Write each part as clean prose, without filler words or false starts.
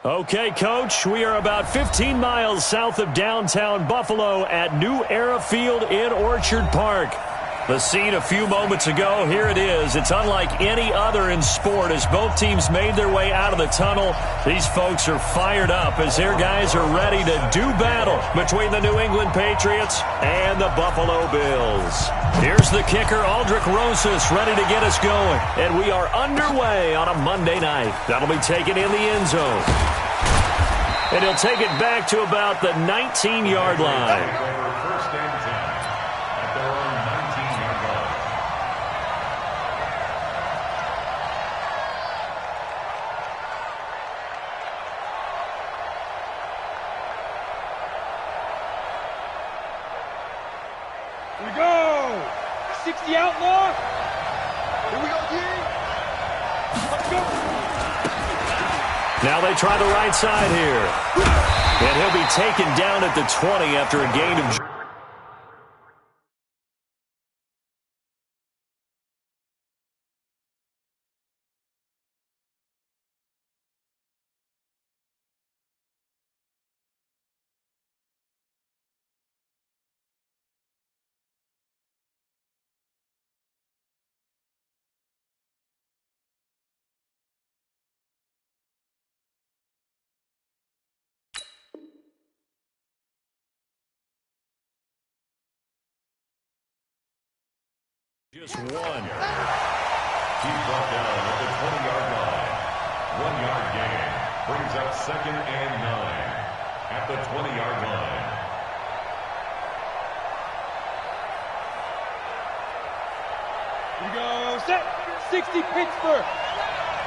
Okay, Coach, we are about 15 miles south of downtown Buffalo at New Era Field in Orchard Park. The scene a few moments ago, here it is. It's unlike any other in sport as both teams made their way out of the tunnel. These folks are fired up as their guys are ready to do battle between the New England Patriots and the Buffalo Bills. Here's the kicker, Aldrich Rosas, ready to get us going. And we are underway on a Monday night. That'll be taken in the end zone. And he'll take it back to about the 19-yard line. Here we go! 60 outlaw! Here we go, G! Let's go! Now they try the right side here. And he'll be taken down at the 20 after a gain of... Just one. He's brought down at the 20-yard line. 1 yard gain. Brings up 2nd and 9 at the 20-yard line. Here we go. Set. 60 Pittsburgh.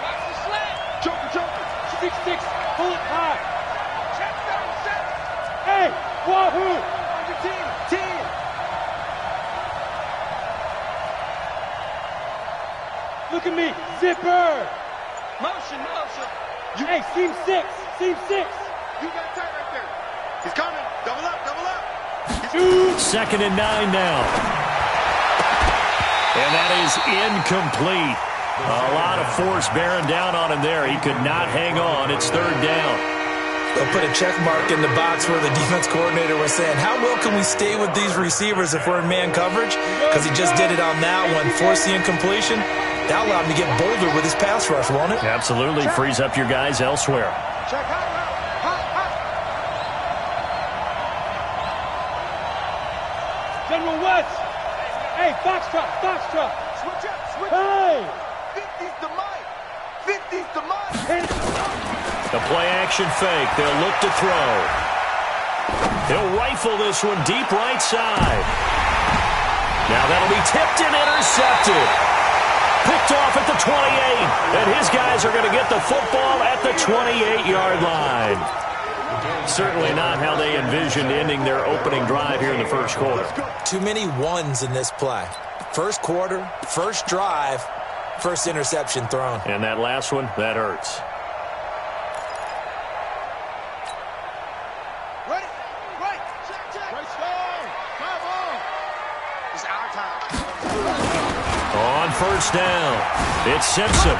Watch the slant. Choker. 6-6. Pull it high. Check down. Set. Hey. Wahoo. Team. Look at me. Zipper. Motion. Hey, seam 6. You got tight right there. He's coming. Double up. 2nd and 9 now. And that is incomplete. A lot of force bearing down on him there. He could not hang on. It's 3rd down. They'll put a check mark in the box where the defense coordinator was saying, how well can we stay with these receivers if we're in man coverage? Because he just did it on that one. Force the incompletion. That allowed him to get bolder with his pass rush, won't it? Absolutely. Check. Frees up your guys elsewhere. Check high. General West. Hey, Foxtrot. Switch up. Hey. 50's the mic. The play action fake. They'll look to throw. He'll rifle this one deep right side. Now that'll be tipped and intercepted. Picked off at the 28. And his guys are going to get the football at the 28-yard line. Certainly not how they envisioned ending their opening drive here in the first quarter. Too many ones in this play. First quarter, first drive, first interception thrown. And that last one, that hurts. Ready. Check. Right side. Come on. It's our time. On first down, it's Simpson.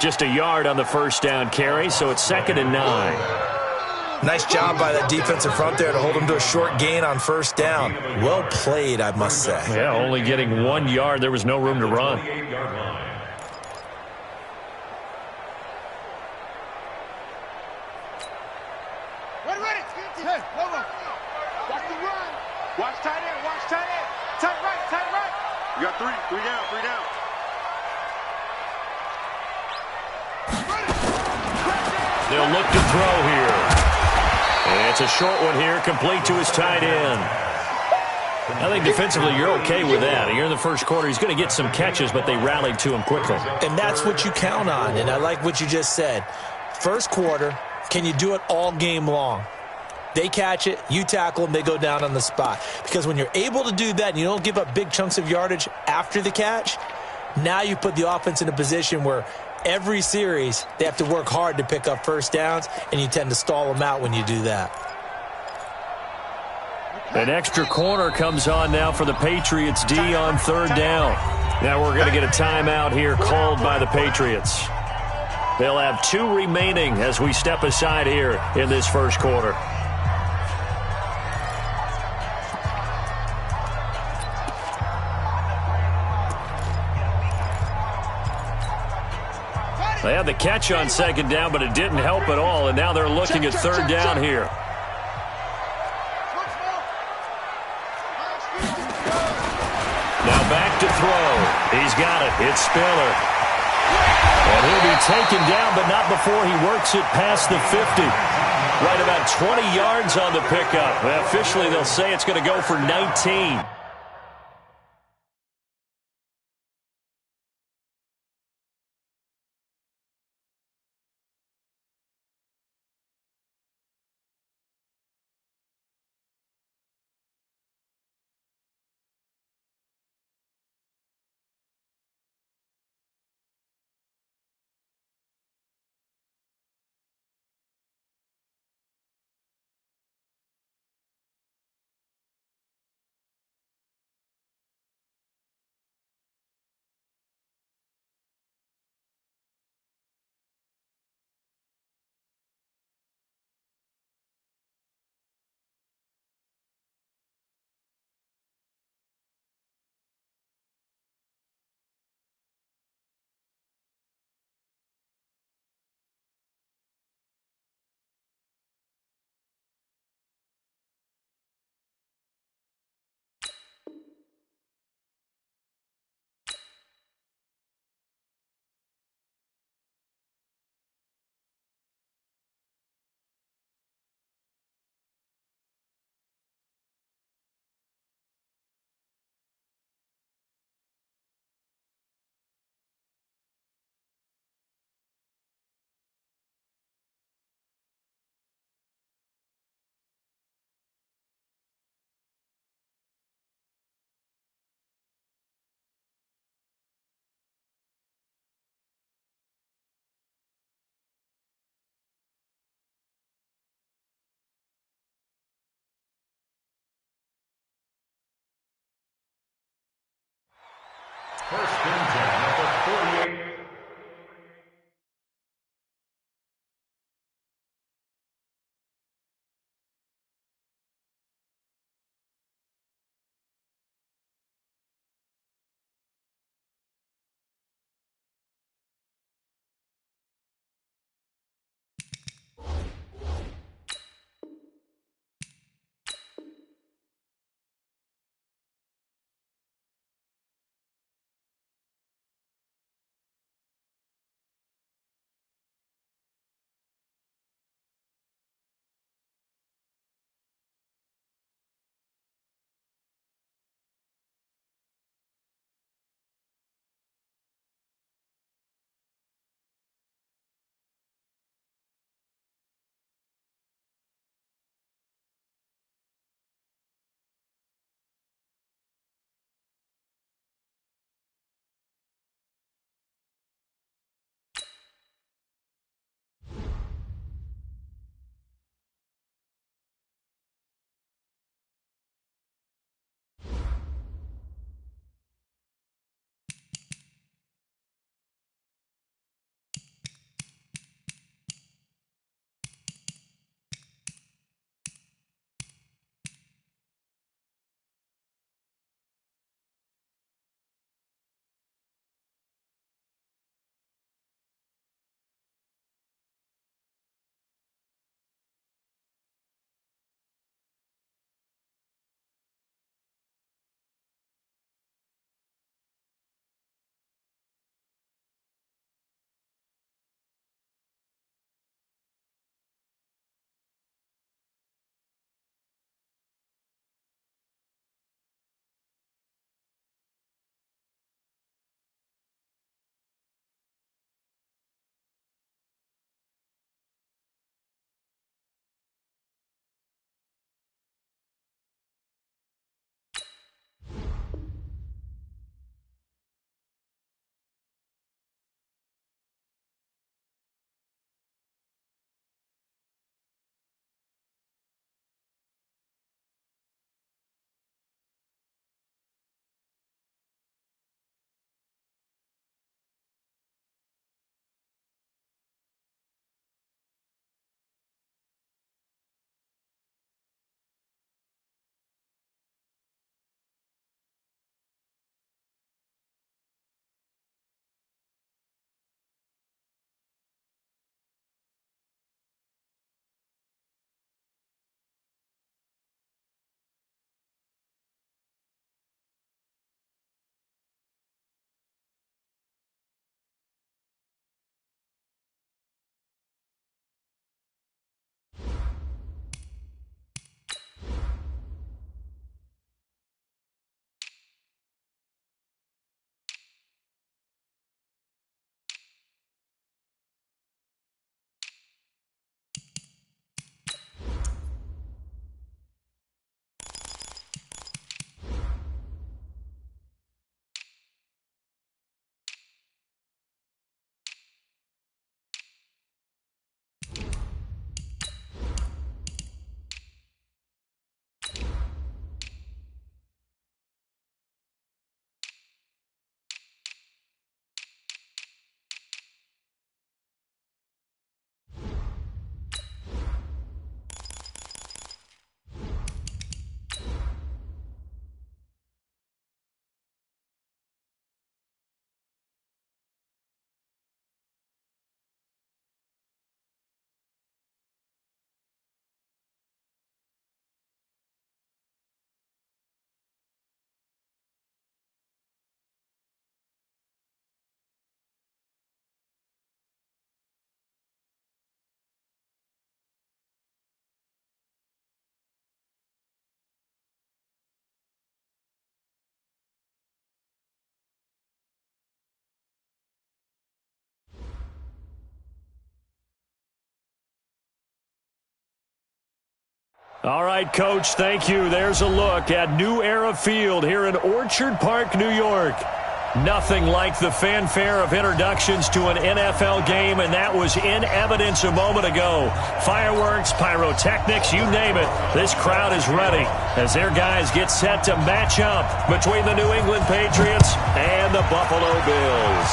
Just a yard on the first down carry, so it's 2nd and 9. Nice job by that defensive front there to hold him to a short gain on first down. Well played, I must say. Yeah, only getting 1 yard. There was no room to run. Ready. Hey, hold on. Watch the run. Watch tight end. Tight right. You got three down. They'll look to throw here. And it's a short one here, complete to his tight end. I think defensively you're okay with that. Here in the first quarter, he's going to get some catches, but they rallied to him quickly. And that's what you count on, and I like what you just said. First quarter, can you do it all game long? They catch it, you tackle them, they go down on the spot. Because when you're able to do that and you don't give up big chunks of yardage after the catch, now you put the offense in a position where every series they have to work hard to pick up first downs, and you tend to stall them out when you do that. An extra corner comes on now for the Patriots D on 3rd down. Now we're going to get a timeout here called by the Patriots. They'll have 2 remaining as we step aside here in this first quarter. They had the catch on second down, but it didn't help at all, and now they're looking at third down here. Now back to throw. He's got it. It's Spiller. And he'll be taken down, but not before he works it past the 50. Right about 20 yards on the pickup. Well, officially, they'll say it's going to go for 19. All right, Coach, thank you. There's a look at New Era Field here in Orchard Park, New York. Nothing like the fanfare of introductions to an NFL game, and that was in evidence a moment ago. Fireworks, pyrotechnics, you name it. This crowd is ready as their guys get set to match up between the New England Patriots and the Buffalo Bills.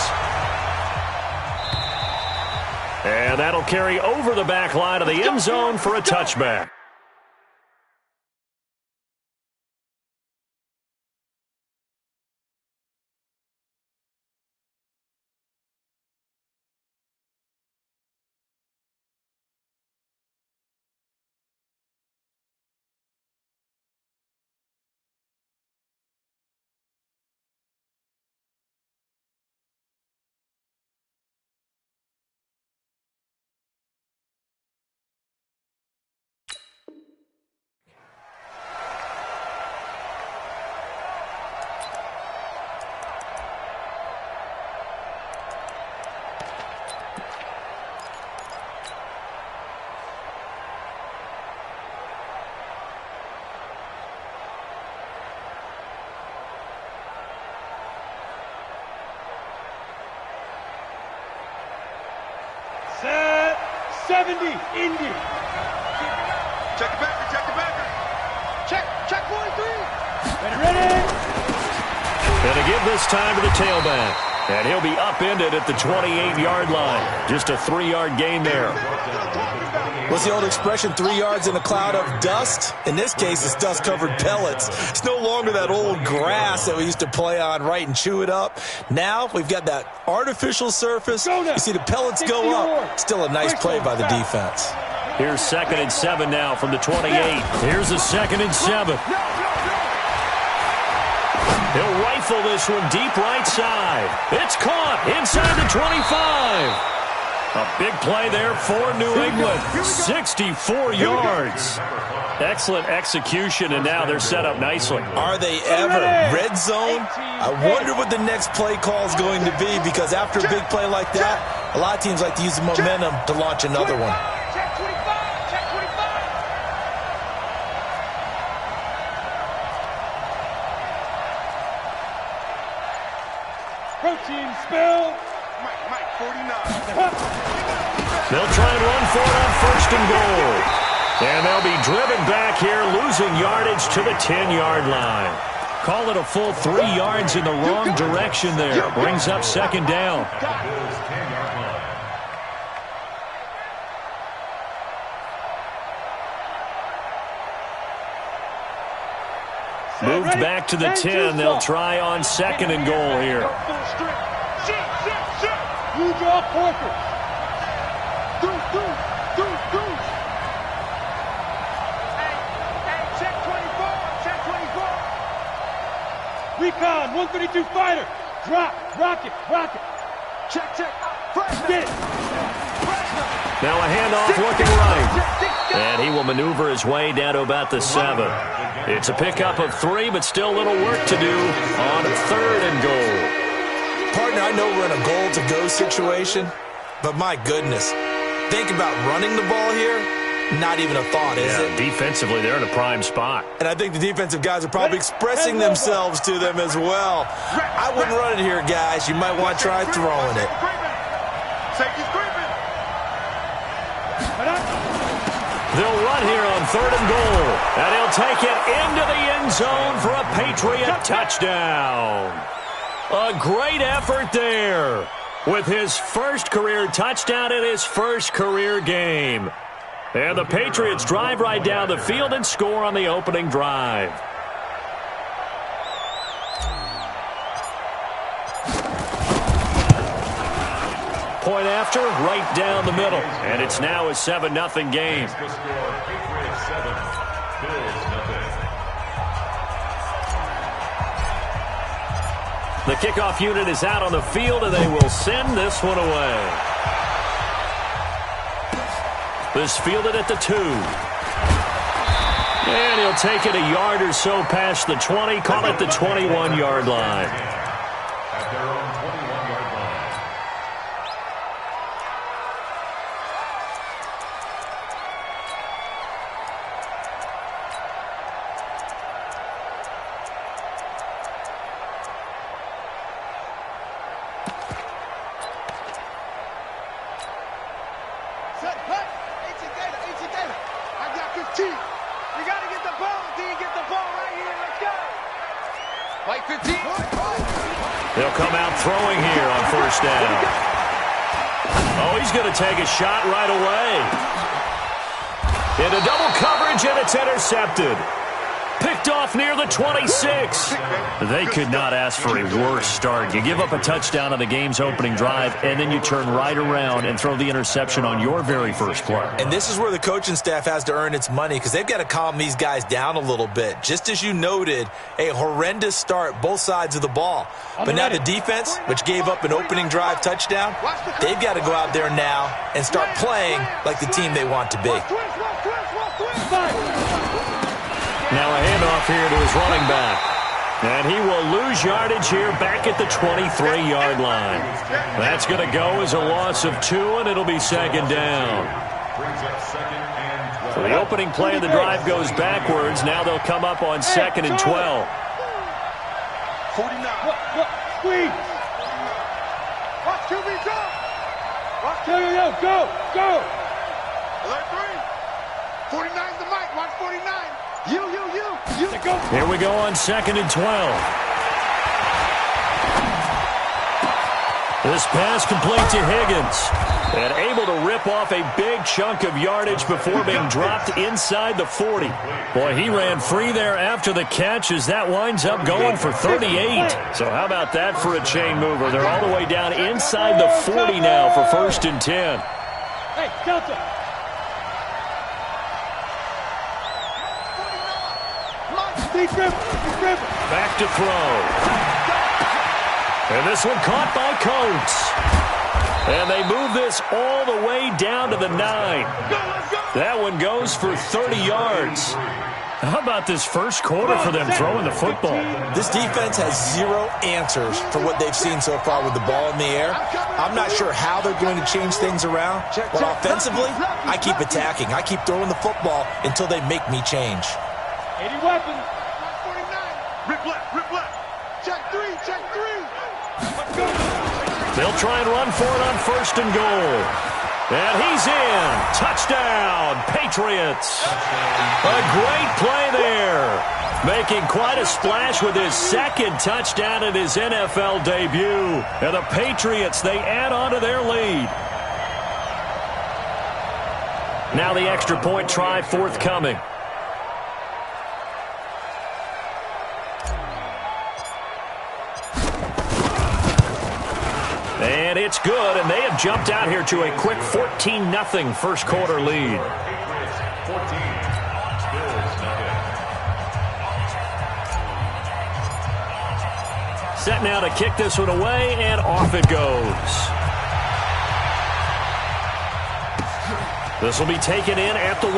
And that'll carry over the back line of the end zone for a touchback. Set 70, Indy. Check the backer, check the backer. Check 43. Ready. And to give this time to the tailback. And he'll be upended at the 28-yard line. Just a 3-yard gain there. What's the old expression, 3 yards in a cloud of dust? In this case, it's dust-covered pellets. It's no longer that old grass that we used to play on, right, and chew it up. Now we've got that artificial surface. You see the pellets go up. Still a nice play by the defense. Here's 2nd and 7 now from the 28. Here's a 2nd and 7. He'll rifle this one deep right side. It's caught inside the 25. A big play there for New England. 64 yards. Excellent execution, and now they're set up nicely. Are they ever? Red zone? I wonder what the next play call is going to be, because after a big play like that, a lot of teams like to use the momentum to launch another one. Check 25, check 25. Protein spill. Mike, 49. They'll try and run for it on 1st and goal. And they'll be driven back here, losing yardage to the 10-yard line. Call it a full 3 yards in the wrong direction there. Brings up 2nd down. Moved back to the 10. They'll try on 2nd and goal here. You draw Porker. Hey, check 24, check 24. Recon, 132 fighter. Drop, rocket. Check. Fresh. Get it. Now a handoff looking right. And he will maneuver his way down to about the 7. It's a pickup of 3, but still a little work to do on 3rd and goal. Partner, I know we're in a goal-to-go situation, but my goodness, think about running the ball here. Not even a thought, is it? Defensively, they're in a prime spot. And I think the defensive guys are probably expressing themselves to them as well. I wouldn't run it here, guys. You might want to try throwing it. Safety's creeping. They'll run here on 3rd and goal. And he'll take it into the end zone for a Patriot touchdown. A great effort there with his first career touchdown in his first career game. And the Patriots drive right down the field and score on the opening drive. Point after, right down the middle. And it's now a 7-0 game. The kickoff unit is out on the field, and they will send this one away. This fielded at the 2. And he'll take it a yard or so past the 20, call it the 21-yard line. At their own 21-yard line. Set, hut. 18 Gator. I got 15. We got to get the ball. D, get the ball right here. Let's go. Like 15. They'll come out throwing here on first down. Oh, he's going to take a shot right away. Into double coverage, and it's intercepted. Picked off near the 26. They could not ask for a worse start. You give up a touchdown on the game's opening drive, and then you turn right around and throw the interception on your very first play. And this is where the coaching staff has to earn its money, because they've got to calm these guys down a little bit. Just as you noted, a horrendous start both sides of the ball. But now the defense, which gave up an opening drive touchdown, they've got to go out there now and start playing like the team they want to be. Now a handoff here to his running back. And he will lose yardage here back at the 23-yard line. That's going to go as a loss of 2, and it'll be second down. So the opening play of the drive goes backwards. Now they'll come up on 2nd and 12. 49. Squeeze. Watch QB jump. Watch Go. Alert 3. 49's the mic. Watch 49. You. Here we go on 2nd and 12. This pass complete to Higgins. And able to rip off a big chunk of yardage before being dropped inside the 40. Boy, he ran free there after the catch as that winds up going for 38. So how about that for a chain mover? They're all the way down inside the 40 now for 1st and 10. Hey, Delta. Back to throw. And this one caught by Coates. And they move this all the way down to the 9. That one goes for 30 yards. How about this first quarter for them throwing the football? This defense has zero answers for what they've seen so far with the ball in the air. I'm not sure how they're going to change things around, but offensively, I keep attacking. I keep throwing the football until they make me change. 80 weapons. Rip left. Check 3. Let's go. They'll try and run for it on 1st and goal. And he's in. Touchdown, Patriots. A great play there. Making quite a splash with his 2nd touchdown in his NFL debut. And the Patriots, they add on to their lead. Now the extra point try forthcoming. And it's good, and they have jumped out here to a quick 14-0 first quarter lead. Set now to kick this one away, and off it goes. This will be taken in at the 1.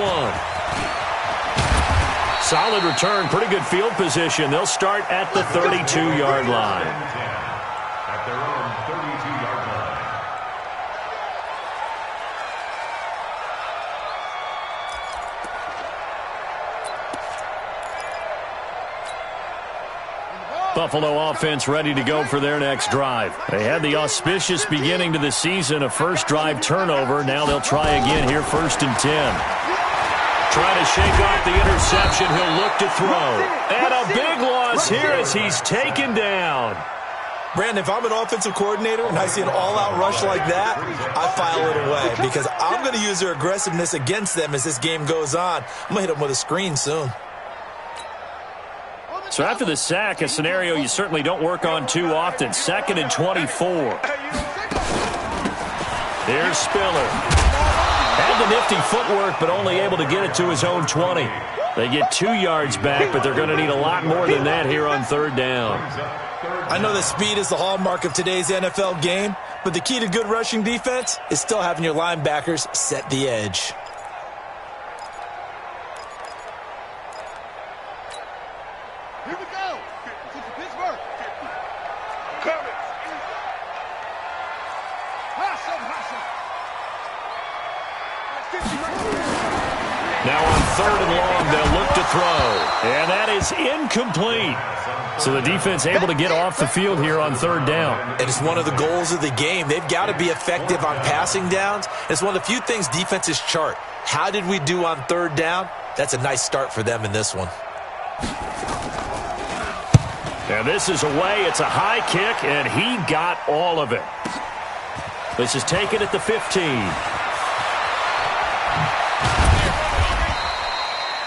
Solid return, pretty good field position. They'll start at the 32-yard line. At their own 32-yard line. Buffalo offense ready to go for their next drive. They had the auspicious beginning to the season, a first drive turnover. Now they'll try again here, 1st and 10. Trying to shake off the interception. He'll look to throw. And a big loss here as he's taken down. Brandon, if I'm an offensive coordinator and I see an all-out rush like that, I file it away because I'm going to use their aggressiveness against them as this game goes on. I'm going to hit them with a screen soon. So after the sack, a scenario you certainly don't work on too often. 2nd and 24. Here's Spiller. Had the nifty footwork, but only able to get it to his own 20. They get 2 yards back, but they're going to need a lot more than that here on 3rd down. I know that speed is the hallmark of today's NFL game, but the key to good rushing defense is still having your linebackers set the edge. Here we go. Pittsburgh. Coming. Hustle. Now on 3rd and long, they'll look to throw. And that is incomplete. So the defense able to get off the field here on 3rd down. And it's one of the goals of the game. They've got to be effective on passing downs. It's one of the few things defenses chart. How did we do on 3rd down? That's a nice start for them in this one. And this is away. It's a high kick, and he got all of it. This is taken at the 15.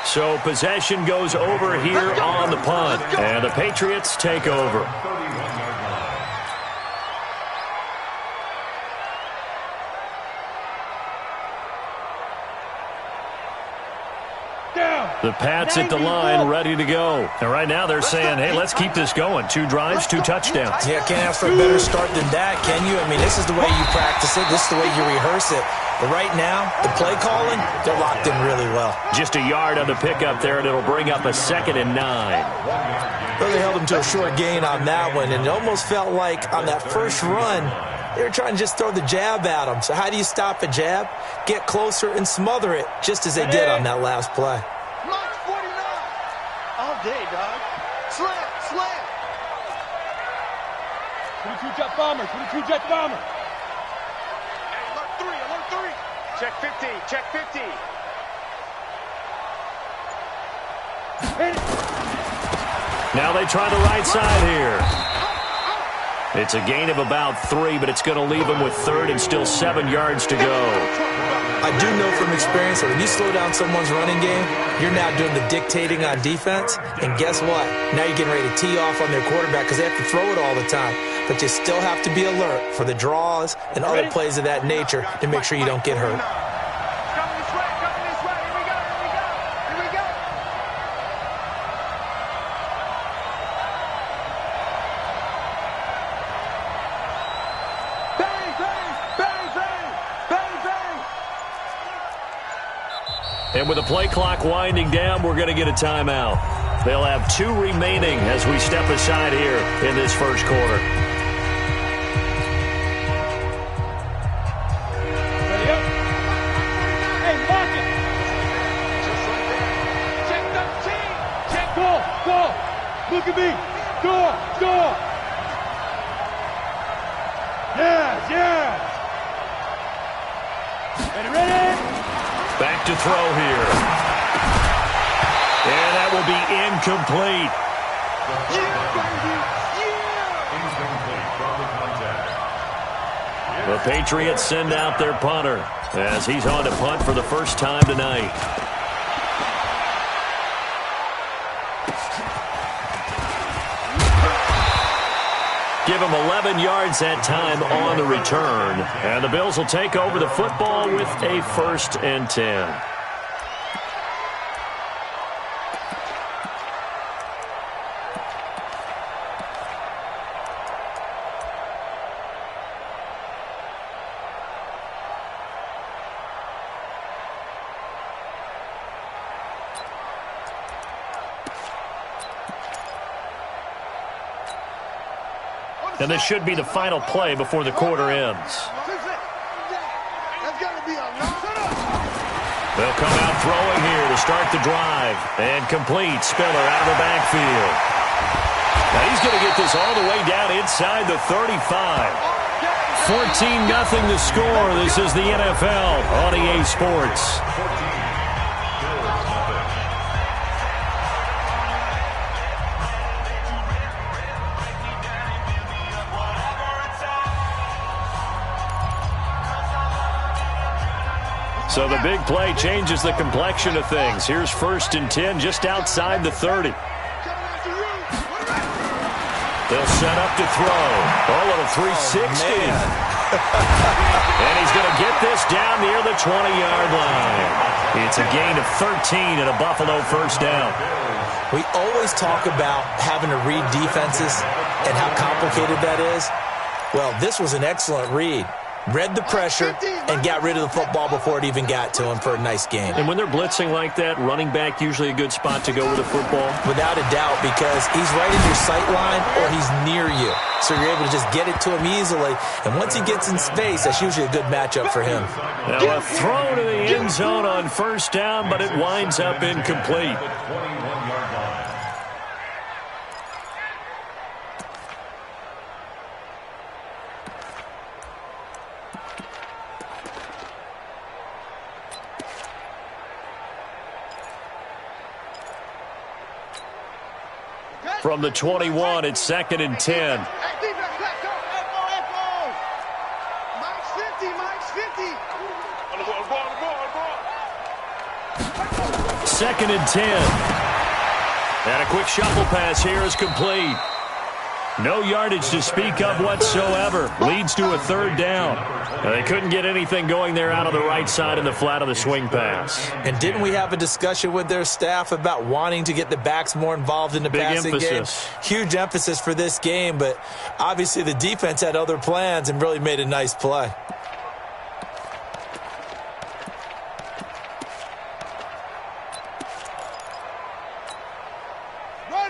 So possession goes over here on the punt, and the Patriots take over. The Pats at the line, ready to go. And right now they're saying, hey, let's keep this going. 2 drives, 2 touchdowns. Yeah, can't ask for a better start than that, can you? I mean, this is the way you practice it. This is the way you rehearse it. But right now, the play calling, they're locked in really well. Just a yard on the pickup there, and it'll bring up a 2nd and 9. Well, they held them to a short gain on that one, and it almost felt like on that first run, they were trying to just throw the jab at them. So how do you stop a jab? Get closer and smother it, just as they did on that last play. March 49. All day, dog. Slam, slam. 22 jet bomber, 22 jet bomber. Hey, alert 3. Check 50, check 50. Now they try the right side here. It's a gain of about 3, but it's going to leave them with 3rd and still 7 yards to go. I do know from experience that when you slow down someone's running game, you're now doing the dictating on defense. And guess what? Now you're getting ready to tee off on their quarterback because they have to throw it all the time. But you still have to be alert for the draws and other plays of that nature to make sure you don't get hurt. Coming this way, Here we go. Bang, bang, bang, bang, bang, bang. And with the play clock winding down, we're going to get a timeout. They'll have 2 remaining as we step aside here in this first quarter. Ready up. Hey, lock it. Just like that. Check 13. Check Go. Look at me. Go. Yes. Ready? Back to throw here. And that will be incomplete. The Patriots send out their punter as he's on to punt for the first time tonight. Give him 11 yards that time on the return. And the Bills will take over the football with a 1st and 10. And this should be the final play before the quarter ends. They'll come out throwing here to start the drive. And complete. Spiller out of the backfield. Now he's going to get this all the way down inside the 35. 14-0 the score. This is the NFL on EA Sports. So the big play changes the complexion of things. Here's 1st and 10 just outside the 30. They'll set up to throw. Oh, little 360. And he's going to get this down near the 20-yard line. It's a gain of 13 and a Buffalo 1st down. We always talk about having to read defenses and how complicated that is. Well, this was an excellent read. read the pressure, and got rid of the football before it even got to him for a nice gain. And when they're blitzing like that, running back usually a good spot to go with the football? Without a doubt, because he's right in your sight line or he's near you. So you're able to just get it to him easily. And once he gets in space, that's usually a good matchup for him. Now a throw to the end zone on first down, but it winds up incomplete. From the 21, it's 2nd and 10. Mike's 50. 2nd and 10. And a quick shuffle pass here is complete. No yardage to speak of whatsoever. Leads to a 3rd down. They couldn't get anything going there out of the right side in the flat of the swing pass. And didn't we have a discussion with their staff about wanting to get the backs more involved in the passing game? Huge emphasis for this game, but obviously the defense had other plans and really made a nice play.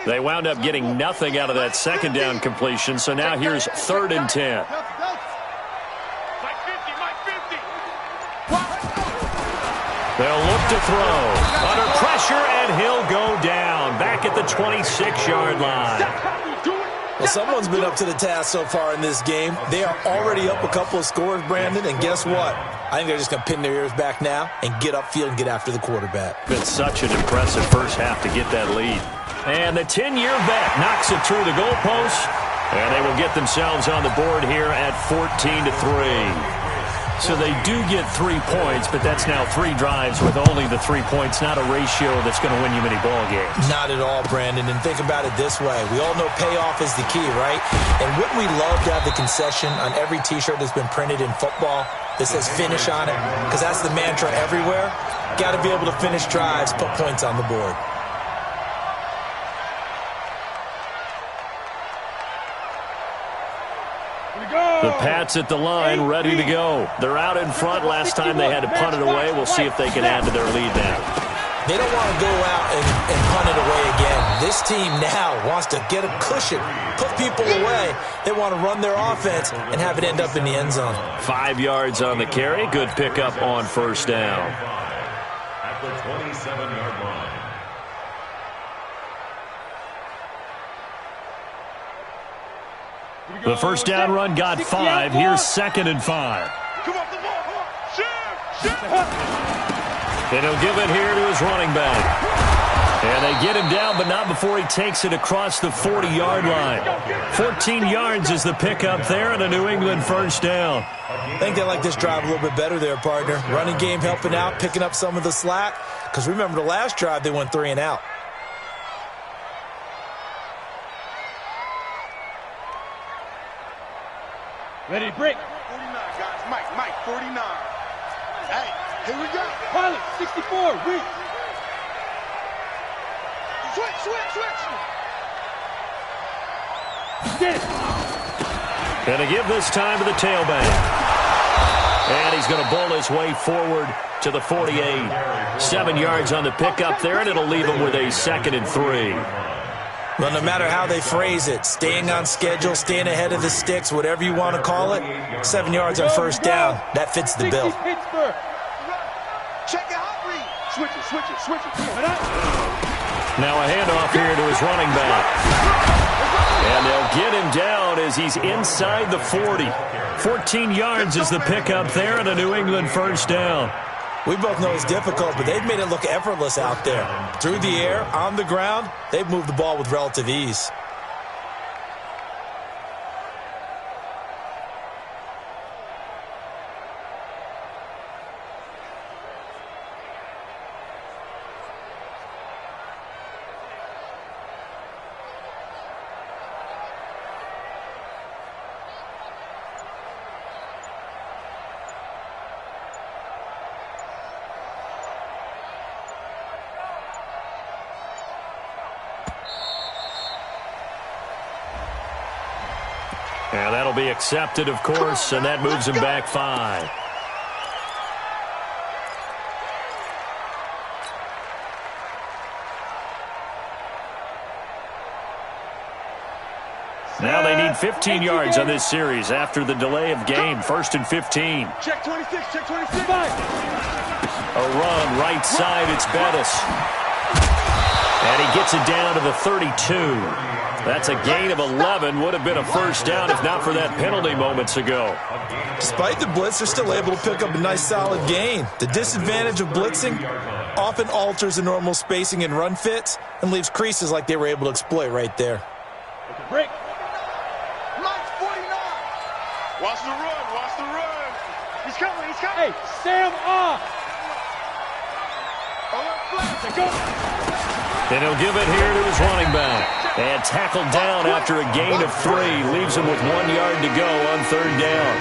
They wound up getting nothing out of that 2nd down completion, so now here's 3rd and 10. They'll look to throw. Under pressure, and he'll go down. Back at the 26-yard line. Well, someone's been up to the task so far in this game. They are already up a couple of scores, Brandon, and guess what? I think they're just going to pin their ears back now and get upfield and get after the quarterback. Been such an impressive first half to get that lead. And the 10-year vet knocks it through the goalpost, and they will get themselves on the board here at 14-3. So they do get 3 points, but that's now 3 drives with only the 3 points, not a ratio that's going to win you many ball games. Not at all, Brandon. And think about it this way. We all know payoff is the key, right? And wouldn't we love to have the concession on every T-shirt that's been printed in football that says finish on it? Because that's the mantra everywhere. Got to be able to finish drives, put points on the board. The Pats at the line, ready to go. They're out in front. Last time they had to punt it away. We'll see if they can add to their lead now. They don't want to go out and punt it away again. This team now wants to get a cushion, put people away. They want to run their offense and have it end up in the end zone. 5 yards on the carry. Good pickup on first down. At the 27-yard line. The first down run got 5. Here's 2nd and 5. Come on, shoot! And he'll give it here to his running back. And they get him down, but not before he takes it across the 40-yard line. 14 yards is the pickup there, and a New England first down. I think they like this drive a little bit better there, partner. Running game helping out, picking up some of the slack. Because remember the last drive, they went 3 and out. Ready to break. 49, guys. Mike, 49. Hey, here we go. Pilot, 64, weak. Switch. Get it. Going to give this time to the tailback. And he's going to bowl his way forward to the 48. 7 yards on the pickup there, and it'll leave him with a 2nd and 3. Well, no matter how they phrase it, staying on schedule, staying ahead of the sticks, whatever you want to call it, 7 yards on first down, that fits the bill. Pittsburgh. Check it out, read. Switch it. Now a handoff here to his running back. And they'll get him down as he's inside the 40. 14 yards is the pickup there, and a New England first down. We both know it's difficult, but they've made it look effortless out there. Through the air, on the ground, they've moved the ball with relative ease. And that'll be accepted, of course, and that moves him back 5. Now they need 15 yards on this series after the delay of game. 1st and 15. Check 26, check 26. A run right side, it's Bettis. And he gets it down to the 32. That's a gain of 11. Would have been a first down if not for that penalty moments ago. Despite the blitz, they're still able to pick up a nice solid gain. The disadvantage of blitzing often alters the normal spacing and run fits and leaves creases like they were able to exploit right there. Break. Watch the run, watch the run. He's coming, he's coming. Hey, Sam off. Go. And he'll give it here to his running back. And tackled down after a gain of 3. Leaves him with 1 yard to go on 3rd down.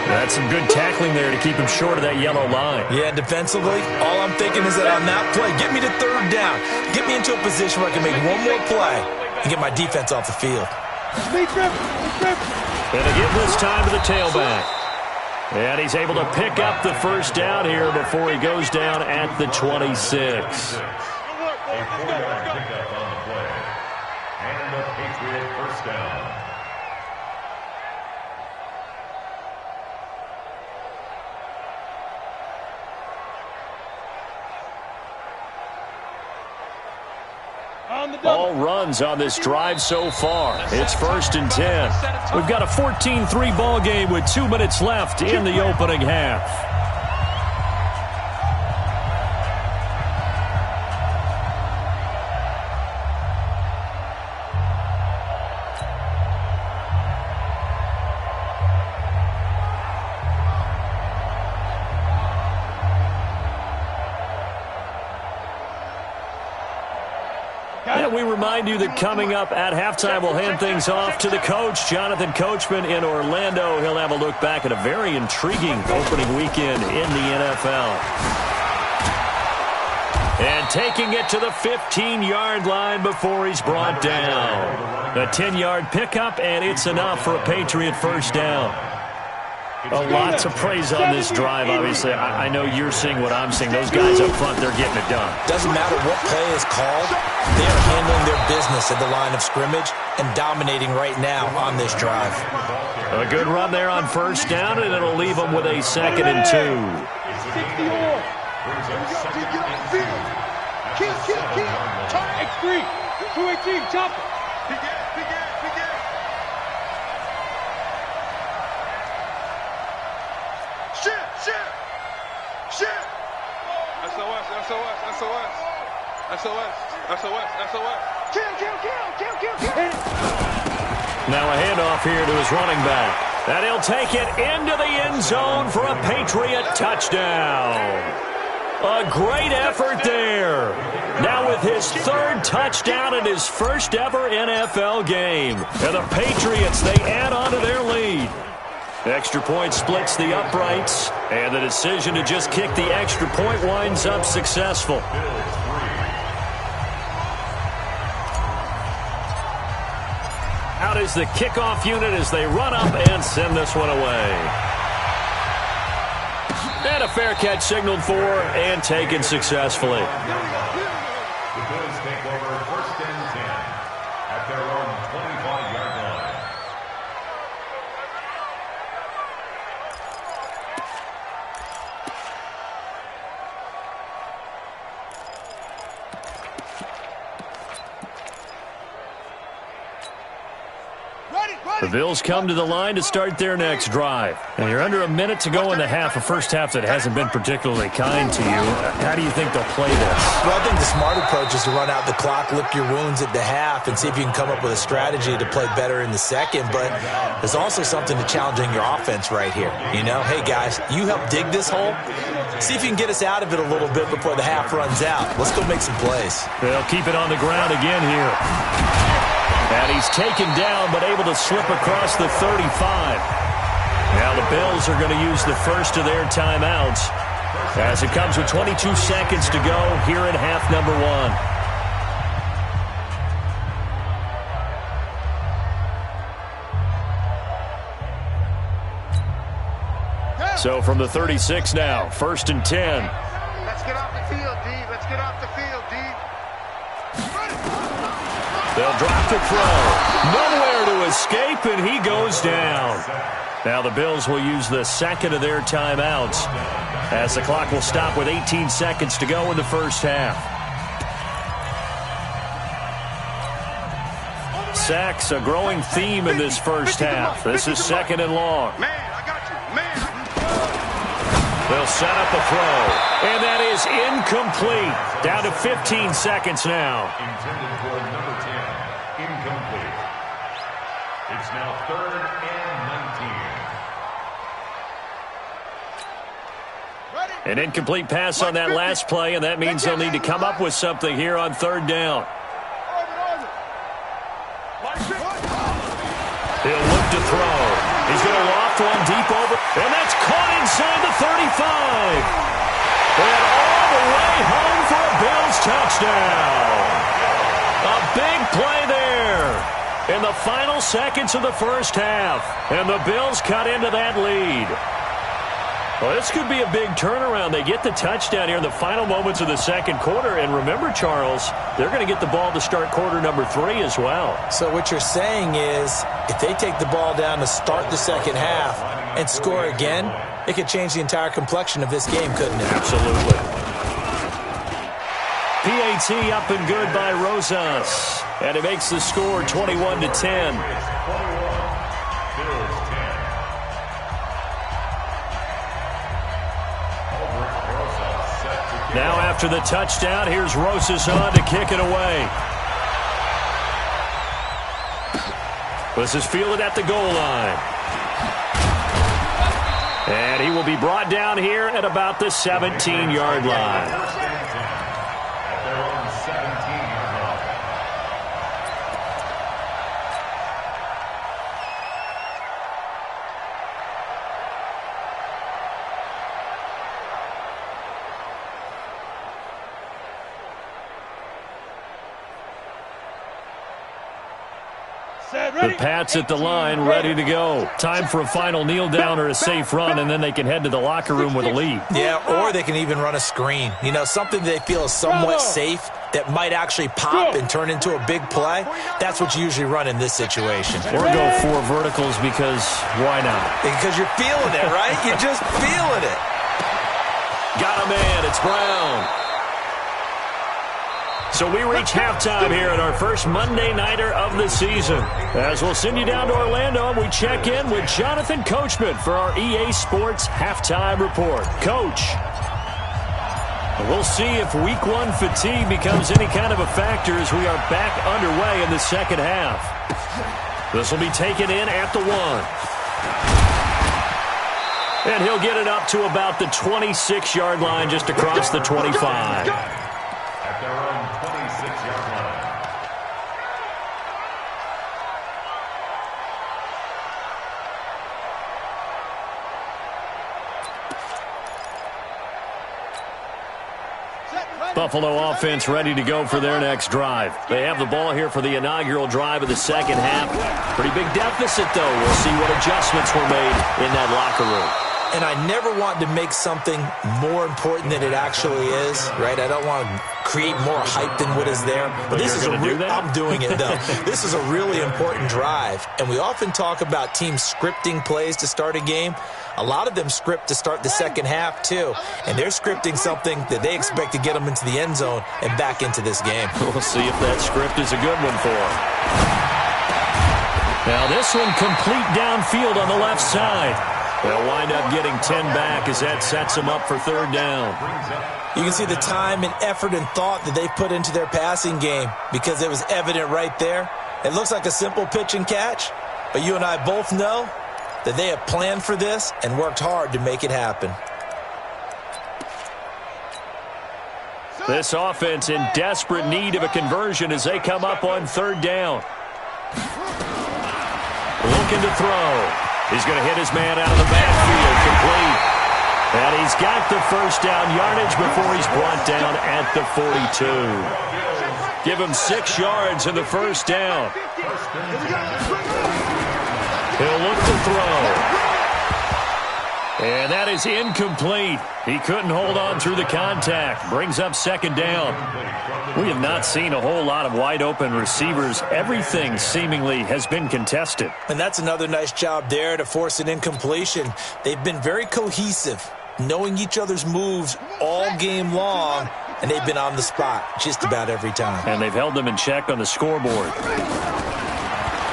That's some good tackling there to keep him short of that yellow line. Yeah, defensively, all I'm thinking is that on that play, get me to 3rd down. Get me into a position where I can make one more play and get my defense off the field. Speed grip. And to give this time to the tailback. And he's able to pick up the first down here before he goes down at the 26. A 4-yard pickup on the play. And a Patriot first down. All runs on this drive so far. It's 1st and 10. We've got a 14-3 ball game with 2 minutes left in the opening half. And we remind you that coming up at halftime, we'll hand things off to the coach, Jonathan Coachman in Orlando. He'll have a look back at a very intriguing opening weekend in the NFL. And taking it to the 15-yard line before he's brought down. A 10-yard pickup, and it's enough for a Patriot first down. A lot to praise on this drive, obviously. I know you're seeing what I'm seeing. Those guys up front, they're getting it done. Doesn't matter what play is called. They are handling their business at the line of scrimmage and dominating right now on this drive. A good run there on first down, and it'll leave them with a 2nd and 2. 60 all. X3. 218. Chop it. SOS. Kill. Now a handoff here to his running back. And he'll take it into the end zone for a Patriot touchdown. A great effort there. Now with his 3rd touchdown in his first ever NFL game. And the Patriots, they add on to their lead. Extra point splits the uprights. And the decision to just kick the extra point winds up successful. Out is the kickoff unit as they run up and send this one away. And a fair catch signaled for and taken successfully. The Bills take over 1st and 10 at their own 25-yard line. The Bills come to the line to start their next drive. And you're under a minute to go in the half, a first half that hasn't been particularly kind to you. How do you think they'll play this? Well, I think the smart approach is to run out the clock, lick your wounds at the half, and see if you can come up with a strategy to play better in the second. But there's also something to challenging your offense right here. You know, hey, guys, you help dig this hole. See if you can get us out of it a little bit before the half runs out. Let's go make some plays. They'll keep it on the ground again here. And he's taken down, but able to slip across the 35. Now the Bills are going to use the first of their timeouts as it comes with 22 seconds to go here in half number 1. So from the 36 now, 1st and 10. Let's get off the field, D. Let's get off the field, D. They'll drop the throw. Nowhere to escape, and he goes down. Now the Bills will use the second of their timeouts as the clock will stop with 18 seconds to go in the first half. Sacks, a growing theme in this first half. This is 2nd and long. Man, I got you. Man. They'll set up a throw, and that is incomplete. Down to 15 seconds now. Intended for number 10. Incomplete. It's now 3rd and 19. An incomplete pass on that last play, and that means they'll need to come up with something here on 3rd down. He'll look to throw. He's going to loft one deep over, and that's caught inside the 35. And all the way home for a Bills touchdown. A big play there in the final seconds of the first half, and the Bills cut into that lead. Well, this could be a big turnaround. They get the touchdown here in the final moments of the second quarter. And remember, Charles, they're going to get the ball to start quarter number 3 as well. So what you're saying is if they take the ball down to start the second half and score again, it could change the entire complexion of this game, couldn't it? Absolutely. PAT up and good by Rosas. And it makes the score 21-10. Now after the touchdown, here's Rosas on to kick it away. This is fielded at the goal line. And he will be brought down here at about the 17-yard line. At their own 17-yard line. The Pats at the line, ready to go. Time for a final kneel down or a safe run, and then they can head to the locker room with a lead. Yeah, or they can even run a screen. You know, something they feel is somewhat safe that might actually pop and turn into a big play. That's what you usually run in this situation. Or go 4 verticals because why not? Because you're feeling it, right? You're just feeling it. Got a man. It's Brown. So we reach halftime here at our first Monday Nighter of the season. As we'll send you down to Orlando, we check in with Jonathan Coachman for our EA Sports Halftime Report. Coach, we'll see if Week 1 fatigue becomes any kind of a factor as we are back underway in the second half. This will be taken in at the 1. And he'll get it up to about the 26-yard line just across the 25. At their own 26-yard line. Buffalo offense ready to go for their next drive. They have the ball here for the inaugural drive of the second half. Pretty big deficit, though. We'll see what adjustments were made in that locker room. And I never want to make something more important than it actually is, right? I don't want to create more hype than what is there. But this is I'm doing it, though. This is a really important drive. And we often talk about teams scripting plays to start a game. A lot of them script to start the second half, too. And they're scripting something that they expect to get them into the end zone and back into this game. We'll see if that script is a good one for them. Now this one complete downfield on the left side. They'll wind up getting 10 back as that sets them up for third down. You can see the time and effort and thought that they put into their passing game because it was evident right there. It looks like a simple pitch and catch, but you and I both know that they have planned for this and worked hard to make it happen. This offense in desperate need of a conversion as they come up on third down. Looking to throw. He's going to hit his man out of the backfield, complete. And he's got the first down yardage before he's brought down at the 42. Give him 6 yards in the first down. He'll look to throw. And that is incomplete. He couldn't hold on through the contact. Brings up second down. We have not seen a whole lot of wide-open receivers. Everything seemingly has been contested. And that's another nice job there to force an incompletion. They've been very cohesive, knowing each other's moves all game long, and they've been on the spot just about every time. And they've held them in check on the scoreboard.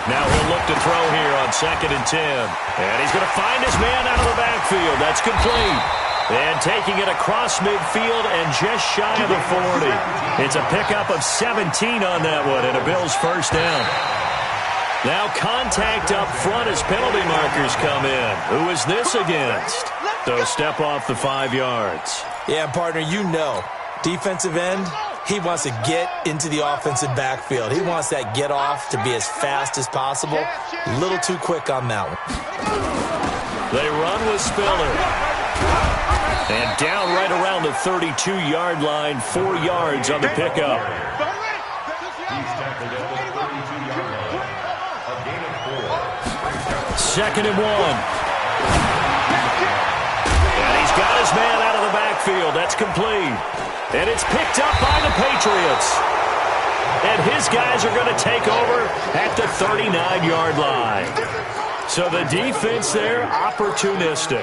Now he'll look to throw here on 2nd and 10. And he's going to find his man out of the backfield. That's complete. And taking it across midfield and just shy of the 40. It's a pickup of 17 on that one and a Bills first down. Now contact up front as penalty markers come in. Who is this against? So step off the 5 yards. Yeah, partner, you know, defensive end, he wants to get into the offensive backfield. He wants that get off to be as fast as possible. A little too quick on that one. They run with Spiller. And down right around the 32-yard line, 4 yards on the pickup. He's tackled at the 32-yard line. A gain of 4. 2nd and 1. And he's got his man out of the backfield. That's complete. And it's picked up by the Patriots. And his guys are going to take over at the 39-yard line. So the defense there, opportunistic.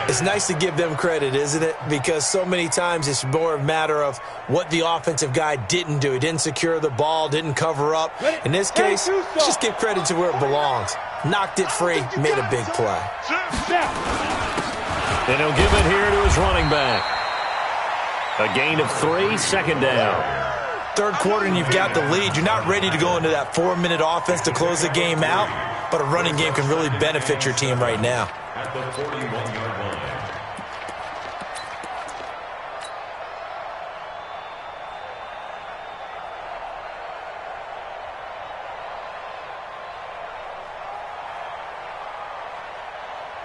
It's nice to give them credit, isn't it? Because so many times it's more a matter of what the offensive guy didn't do. He didn't secure the ball, didn't cover up. In this case, just give credit to where it belongs. Knocked it free, made a big play. And he'll give it here to his running back. A gain of 3, 2nd down. Third quarter and you've got the lead. You're not ready to go into that 4-minute offense to close the game out, but a running game can really benefit your team right now. At the 41-yard line.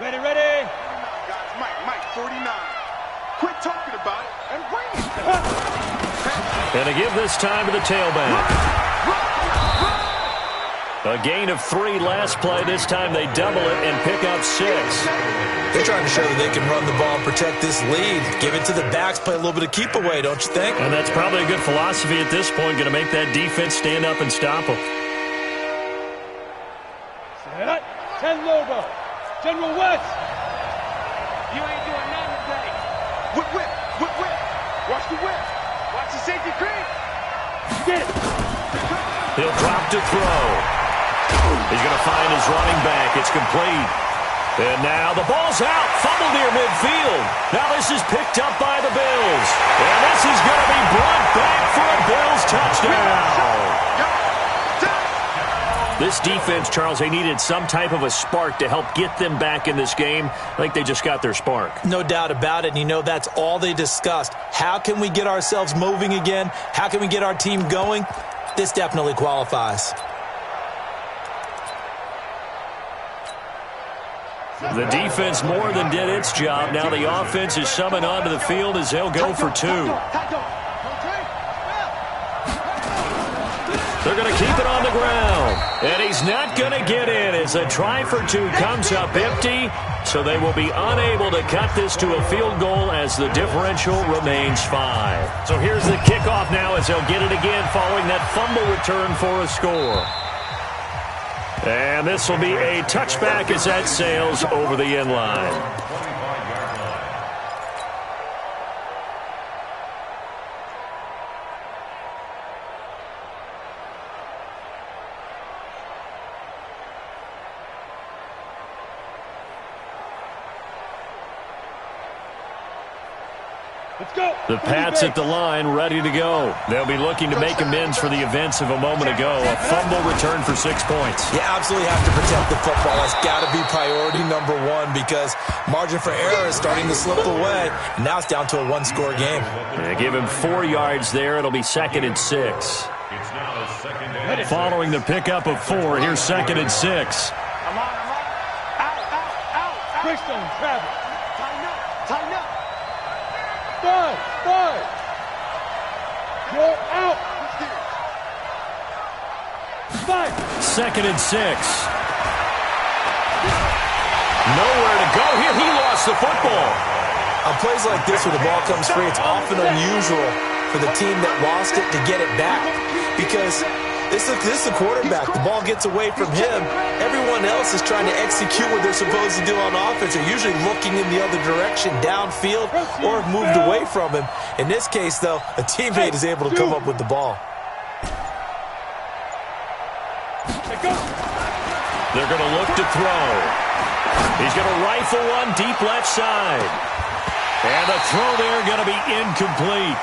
Ready. Guys, Mike, 49. Quit talking about it and bring it. And to give this time to the tailback. A gain of 3 last play. This time they double it and pick up 6. They're trying to show that they can run the ball and protect this lead. Give it to the backs, play a little bit of keep away, don't you think? And that's probably a good philosophy at this point. Going to make that defense stand up and stop them. Set. 10 logo. General West. You ain't doing nothing today. Whip. Watch the whip. Watch the safety creep. Get it. He'll drop to throw. He's going to find his running back. It's complete. And now the ball's out. Fumble near midfield. Now this is picked up by the Bills. And this is going to be brought back for a Bills touchdown. This defense, Charles, they needed some type of a spark to help get them back in this game. I think they just got their spark. No doubt about it. And you know, that's all they discussed. How can we get ourselves moving again? How can we get our team going? This definitely qualifies. The defense more than did its job. Now the offense is summoned onto the field as they'll go for 2. They're going to keep it on the ground. And he's not going to get in as a try for 2 comes up empty. So they will be unable to cut this to a field goal as the differential remains 5. So here's the kickoff now as they'll get it again following that fumble return for a score. And this will be a touchback as that sails over the end line. Let's go. The Pats at the line, ready to go. They'll be looking to make amends for the events of a moment ago. A fumble return for 6 points. You absolutely have to protect the football. That's got to be priority number 1 because margin for error is starting to slip away. And now it's down to a 1-score game. They give him 4 yards there. It'll be 2nd and 6. It's now 2nd and 6. Following the pickup of 4, here's 2nd and 6. I'm on. Out. Quickstone, travel. Tighten up. 5. You're out. 5. 2nd and 6. Nowhere to go here. He lost the football. On plays like this where the ball comes free, it's often unusual for the team that lost it to get it back because this is the quarterback. The ball gets away from him. Everyone else is trying to execute what they're supposed to do on offense. They're usually looking in the other direction, downfield, or have moved away from him. In this case, though, a teammate is able to come up with the ball. They're going to look to throw. He's going to rifle one deep left side. And the throw there going to be incomplete.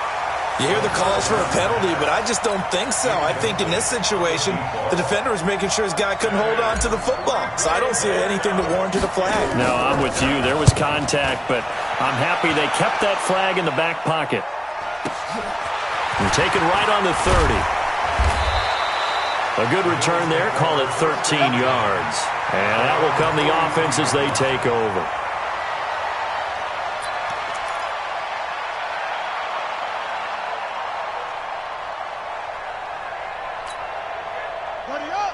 You hear the calls for a penalty, but I just don't think so. I think in this situation, the defender was making sure his guy couldn't hold on to the football. So I don't see anything to warrant a flag. No, I'm with you. There was contact, but I'm happy they kept that flag in the back pocket. And taken right on the 30. A good return there. Call it 13 yards. And that will come the offense as they take over.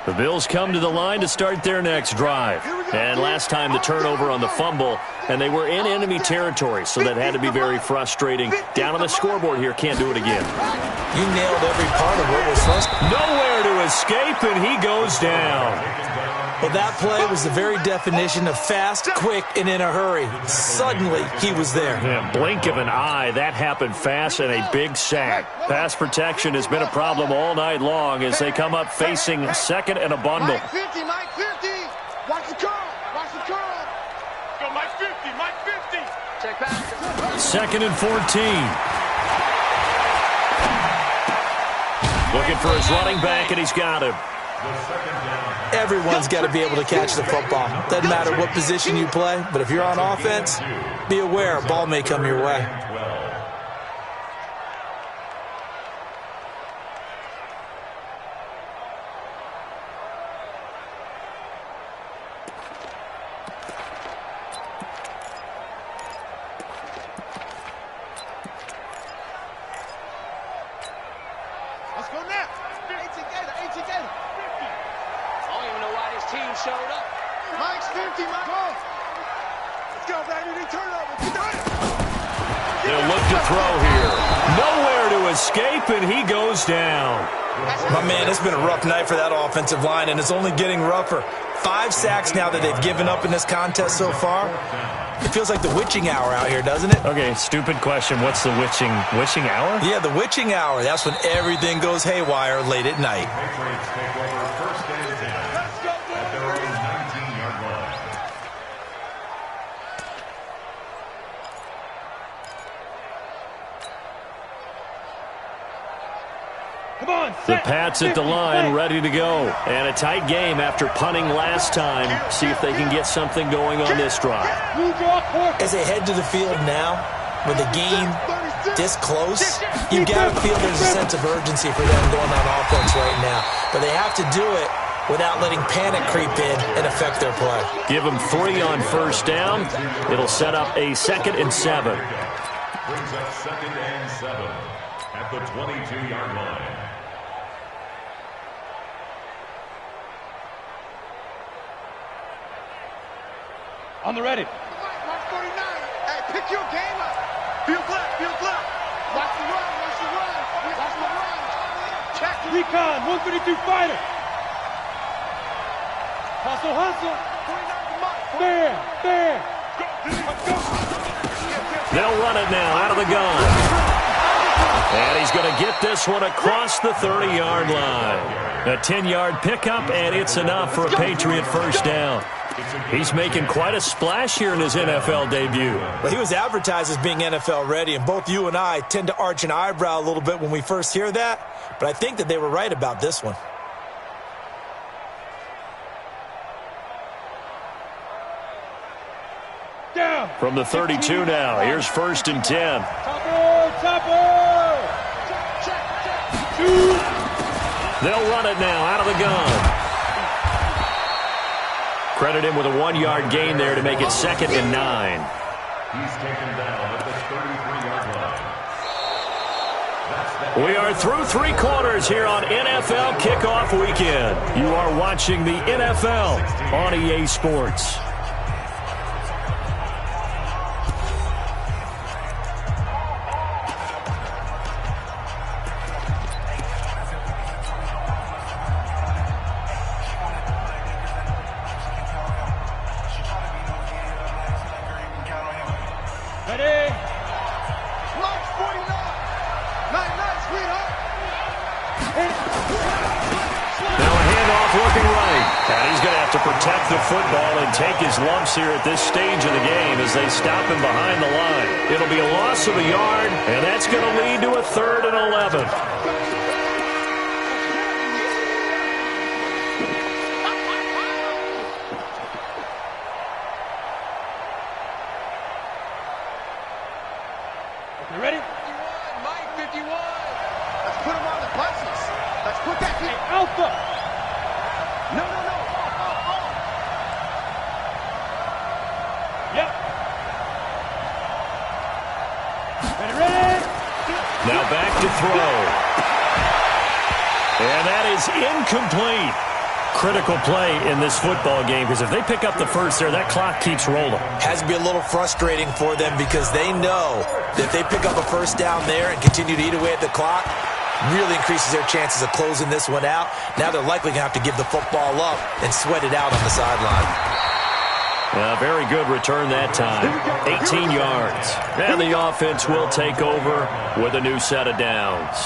The Bills come to the line to start their next drive. And last time the turnover on the fumble, and they were in enemy territory, so that had to be very frustrating. Down on the scoreboard here, can't do it again. You nailed every part of what was frustrating. Nowhere to escape, and he goes down. Well, that play was the very definition of fast, quick, and in a hurry. Suddenly, he was there. Yeah, blink of an eye, that happened fast and a big sack. Pass protection has been a problem all night long as they come up facing second and a bundle. Mike 50, Mike 50. Watch the curl, watch the curl. Go Mike 50, Mike 50. Check back. Second and 14. Looking for his running back, and he's got him. Everyone's got to be able to catch the football. Doesn't matter what position you play, but if you're on offense, be aware a ball may come your way. Let's go now. 18 Gator. I don't even know why this team showed up. Mike's 50, Mike. Go. Let's go, baby. They turn over. They'll look to throw here. Nowhere to escape, and he goes down. My man, it's been a rough night for that offensive line, and it's only getting rougher. 5 sacks now that they've given up in this contest so far. It feels like the witching hour out here, doesn't it? Okay, stupid question. What's the witching hour? Yeah, the witching hour. That's when everything goes haywire late at night. Patriots take over first and 10 at their own 19-yard line. Come on, The Pats at the line, ready to go. And a tight game after punting last time. See if they can get something going on this drive. As they head to the field now, with the game this close, you've got to feel there's a sense of urgency for them going on offense right now. But they have to do it without letting panic creep in and affect their play. Give them 3 on first down. It'll set up a 2nd and 7. Brings up 2nd and 7 at the 22-yard line. On the ready. Watch 49. Hey, pick your game up. Feel black, feel black. Watch the run, watch the run. Watch the run. Check it. Recon, 132 fighter. Hustle, hustle. 49 Fair, fair. They'll run it now out of the gun. And he's going to get this one across the 30-yard line. A 10-yard pickup, and it's enough for a Patriot first down. He's making quite a splash here in his NFL debut. Well, he was advertised as being NFL ready, and both you and I tend to arch an eyebrow a little bit when we first hear that, but I think that they were right about this one. Down. From the 32 now, here's 1st and 10. Topper. Shoot. They'll run it now out of the gun. Credit him with a 1-yard gain there to make it 2nd and 9. He's taken down at the 33-yard line. We are through 3 quarters here on NFL Kickoff Weekend. You are watching the NFL on EA Sports. the football and take his lumps here at this stage of the game as they stop him behind the line. It'll be a loss of a yard, and that's going to lead to a 3rd and 11. You ready? 51, Mike, 51. Let's put him on the buses. Let's put that Hey, Alpha! No. Yep. Ready? Now back to throw. And that is incomplete. Critical play in this football game because if they pick up the first there, that clock keeps rolling. Has to be a little frustrating for them because they know that if they pick up a first down there and continue to eat away at the clock, really increases their chances of closing this one out. Now they're likely going to have to give the football up and sweat it out on the sideline. Very good return that time. 18 yards. And the offense will take over with a new set of downs.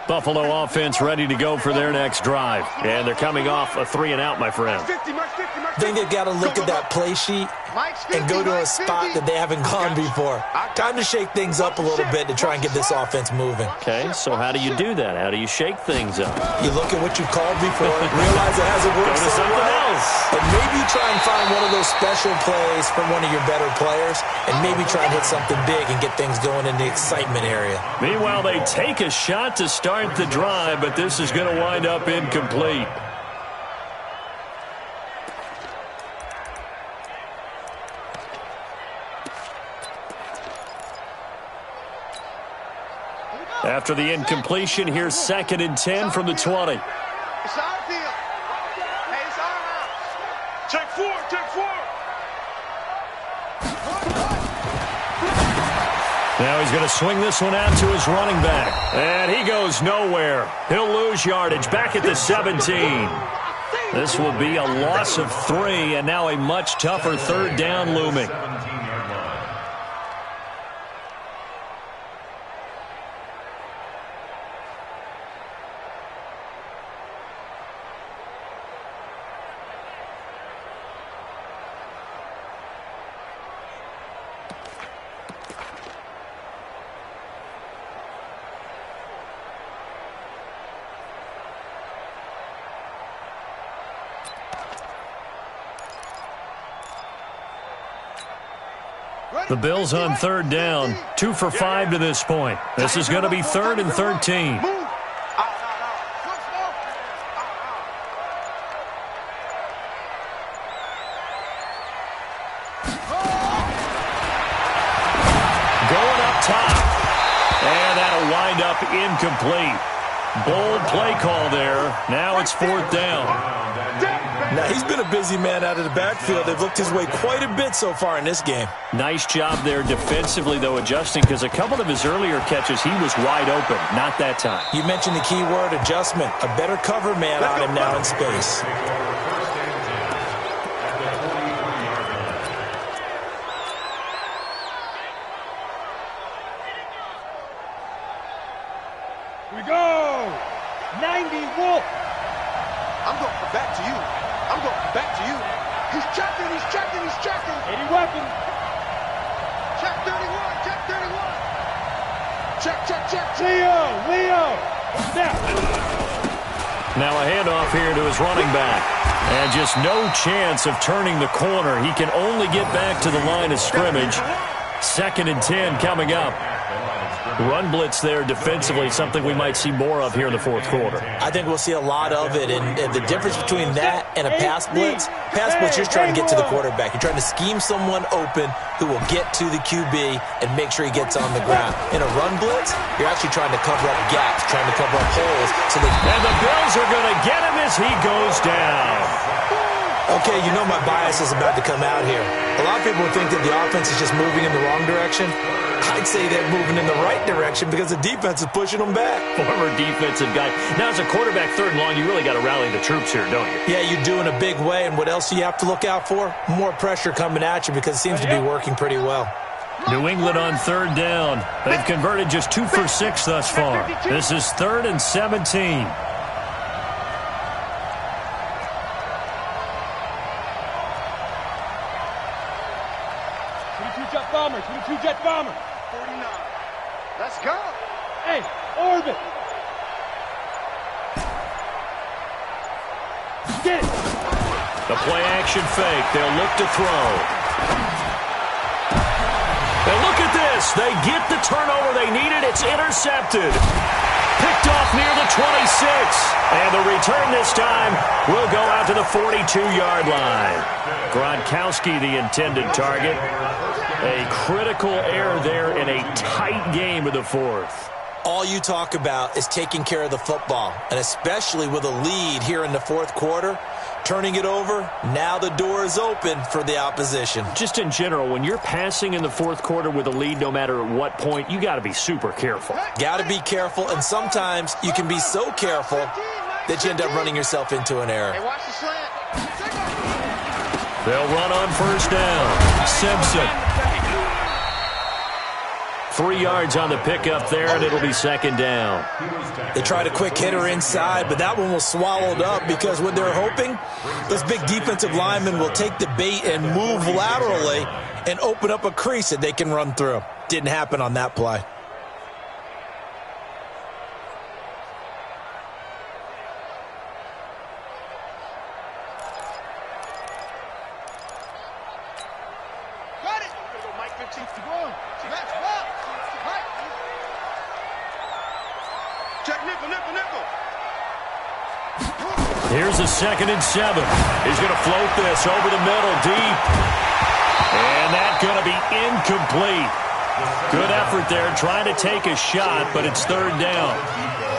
Buffalo offense ready to go for their next drive. And they're coming off a 3-and-out, my friend. I think they've got to look at that play sheet and go to a spot that they haven't gone before. Time to shake things up a little bit to try and get this offense moving. Okay, so how do you do that? How do you shake things up? You look at what you called before, realize it hasn't worked Go to so something well, else. and maybe try and find one of those special plays from one of your better players, and maybe try and hit something big and get things going in the excitement area. Meanwhile, they take a shot to start the drive, but this is going to wind up incomplete. After the incompletion, here's 2nd and 10 from the 20. It's our field. Hey, it's our house. Check 4. Now he's going to swing this one out to his running back. And he goes nowhere. He'll lose yardage back at the 17. This will be a loss of 3, and now a much tougher 3rd down looming. The Bills on 3rd down, 2 for 5 to this point. This is going to be 3rd and 13. Going up top. And that'll wind up incomplete. Bold play call there. Now it's 4th down. Now, he's been a busy man out of the backfield. They've looked his way quite a bit so far in this game. Nice job there defensively, though, adjusting, because a couple of his earlier catches, he was wide open. Not that time. You mentioned the key word, adjustment. A better cover man on him now in space. Here we go! 90 Wolf! I'm going back to you. I'm going back to you. He's checking. 80 weapons. Check 31. Check. Leo! Snap! Now a handoff here to his running back. And just no chance of turning the corner. He can only get back to the line of scrimmage. 2nd and 10 coming up. Run blitz there defensively, something we might see more of here in the 4th quarter. I think we'll see a lot of it, and the difference between that and a pass blitz, you're just trying to get to the quarterback. You're trying to scheme someone open who will get to the QB and make sure he gets on the ground. In a run blitz, you're actually trying to cover up gaps, trying to cover up holes. And the Bills are going to get him as he goes down. Okay, my bias is about to come out here. A lot of people think that the offense is just moving in the wrong direction. I'd say they're moving in the right direction because the defense is pushing them back. Former defensive guy. Now, as a quarterback, 3rd and long, you really got to rally the troops here, don't you? Yeah, you do in a big way. And what else do you have to look out for? More pressure coming at you because it seems to be working pretty well. New England on 3rd down. They've converted just 2 for 6 thus far. This is 3rd and 17. 22 jet bomber. 49. Let's go. Hey, orbit. Get it. The play action fake. They'll look to throw. And look at this. They get the turnover they needed. It's intercepted. Picked off near the 26. And the return this time will go out to the 42-yard line. Gronkowski, the intended target. A critical error there in a tight game of the 4th. All you talk about is taking care of the football, and especially with a lead here in the 4th quarter, turning it over, now the door is open for the opposition. Just in general, when you're passing in the 4th quarter with a lead, no matter at what point, you got to be super careful. Got to be careful, and sometimes you can be so careful that you end up running yourself into an error. Hey, watch the slant. They'll run on 1st down. Simpson. 3 yards on the pickup there, and it'll be 2nd down. They tried a quick hitter inside, but that one was swallowed up because what they're hoping, this big defensive lineman will take the bait and move laterally and open up a crease that they can run through. Didn't happen on that play. Got it. Mike 15. Let's go. Check nickel. Here's a 2nd and 7. He's going to float this over the middle, deep. And that's going to be incomplete. Good effort there, trying to take a shot, but it's 3rd down.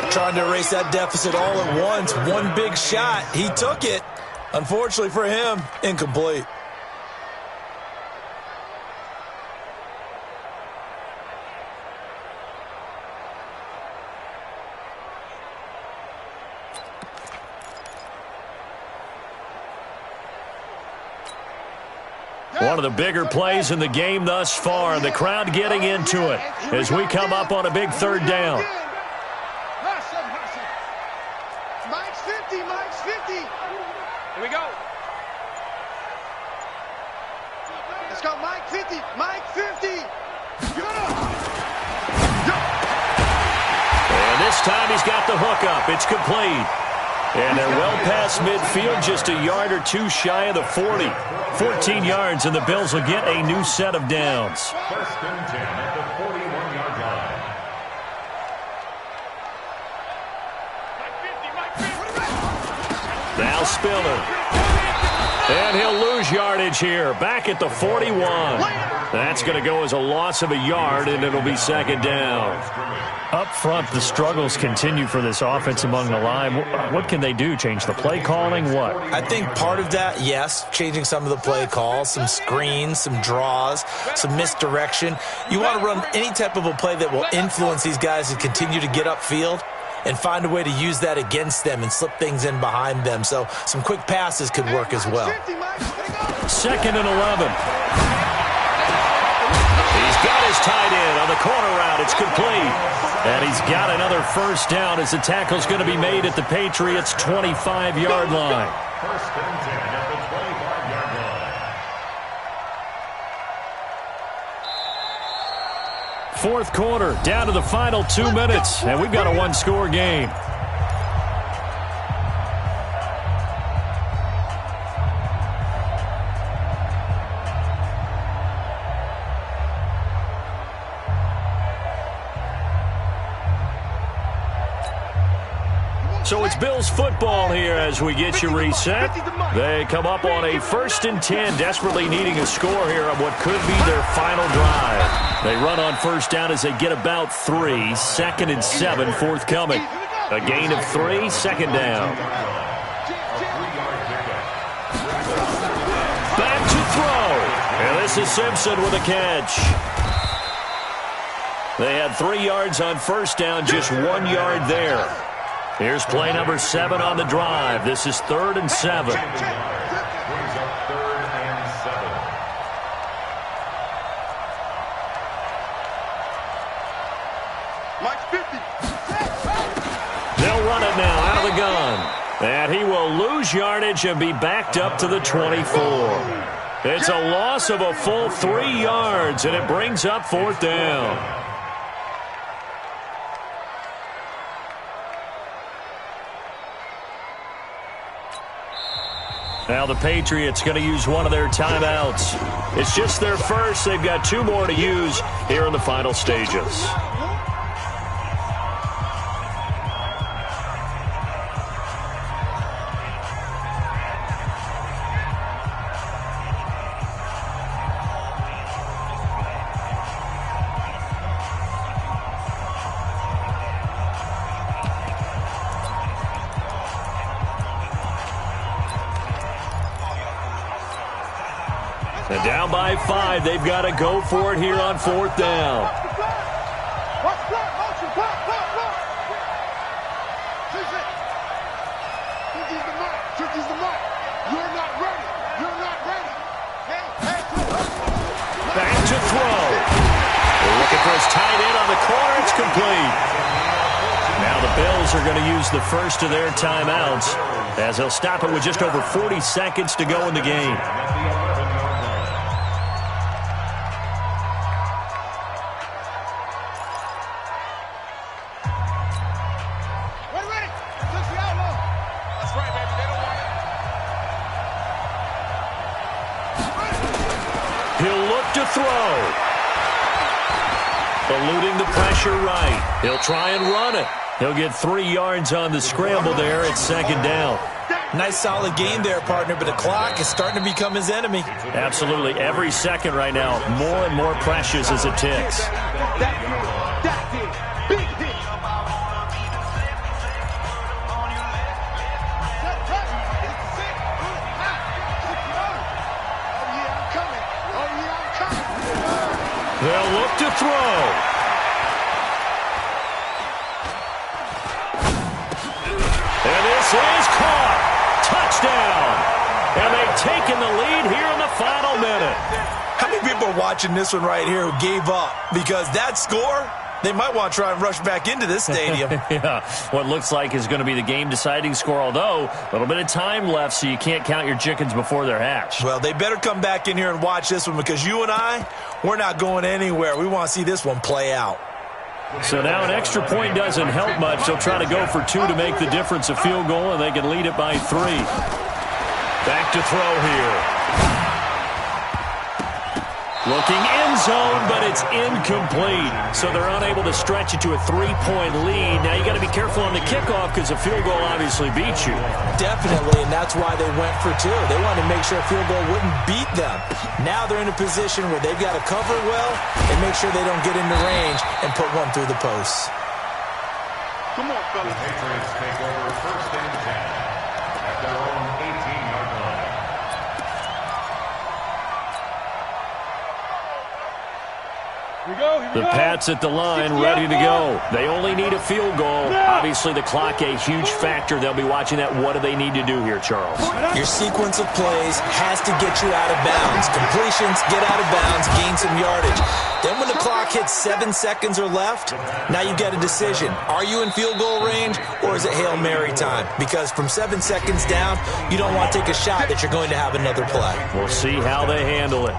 Trying to erase that deficit all at once. One big shot. He took it. Unfortunately for him, incomplete. One of the bigger plays in the game thus far. The crowd getting into it as we come up on a big 3rd down. Mike's 50. Here we go. Let's go, Mike 50. Mike 50. And this time he's got the hook up. It's complete. And they're well past midfield, just a yard or two shy of the 40. 14 yards, and the Bills will get a new set of downs. 1st and 10 at the 41-yard line. Now Spiller. And he'll lose yardage here. Back at the 41. That's going to go as a loss of a yard, and it'll be 2nd down. Up front, the struggles continue for this offense among the line. What can they do? Change the play calling? What? I think part of that, yes, changing some of the play calls, some screens, some draws, some misdirection. You want to run any type of a play that will influence these guys to continue to get upfield and find a way to use that against them and slip things in behind them. So some quick passes could work as well. 2nd and 11. He's got his tight end on the corner route. It's complete. And he's got another 1st down as the tackle's going to be made at the Patriots' 25-yard line. 1st and 10 at the 25-yard line. 4th quarter, down to the final 2 minutes, and we've got a one-score game. So it's Bills football here as we get you reset. They come up on a 1st and 10, desperately needing a score here on what could be their final drive. They run on 1st down as they get about 3. 2nd and 7 forthcoming. A gain of 3, 2nd down. Back to throw. And this is Simpson with a catch. They had 3 yards on first down, just 1 yard there. Here's play number 7 on the drive. This is 3rd and 7. Brings up 3rd and 7. Mike 50. They'll run it now out of the gun. And he will lose yardage and be backed up to the 24. It's a loss of a full 3 yards, and it brings up 4th down. Now the Patriots going to use one of their timeouts. It's just their first. They've got 2 more to use here in the final stages. And down by 5, they've got to go for it here on 4th down. Back to throw. They're looking for his tight end on the corner. It's complete. Now the Bills are going to use the first of their timeouts as they'll stop it with just over 40 seconds to go in the game. Throw. Eluding the pressure right. He'll try and run it. He'll get 3 yards on the scramble there at 2nd down. Nice solid game there, partner, but the clock is starting to become his enemy. Absolutely. Every second right now, more and more precious as it ticks. They'll look to throw. And this is caught. Touchdown. And they've taken the lead here in the final minute. How many people are watching this one right here who gave up? Because that score, they might want to try and rush back into this stadium. Yeah, what looks like is going to be the game-deciding score, although a little bit of time left, so you can't count your chickens before they're hatched. Well, they better come back in here and watch this one because you and I, we're not going anywhere. We want to see this one play out. So now an extra point doesn't help much. They'll try to go for 2 to make the difference a field goal, and they can lead it by 3. Back to throw here. Looking end zone, but it's incomplete. So they're unable to stretch it to a 3-point lead. Now you got to be careful on the kickoff because a field goal obviously beats you. Definitely, and that's why they went for 2. They wanted to make sure a field goal wouldn't beat them. Now they're in a position where they've got to cover well and make sure they don't get into range and put one through the posts. Come on, fellas. The Patriots take over 1st and 10 at their own 18-yard line. The Pats at the line, ready to go. They only need a field goal. Obviously, the clock a huge factor. They'll be watching that. What do they need to do here, Charles? Your sequence of plays has to get you out of bounds. Completions, get out of bounds, gain some yardage. Then when the clock hits 7 seconds or left, now you get a decision. Are you in field goal range, or is it Hail Mary time? Because from 7 seconds down, you don't want to take a shot that you're going to have another play. We'll see how they handle it.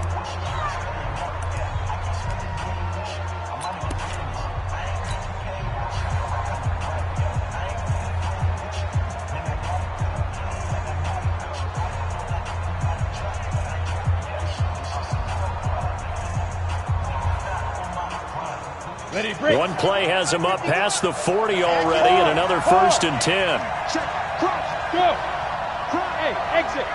One play has him up past the 40 already, and another 1st and 10. Check, cross, go. Hey, exit.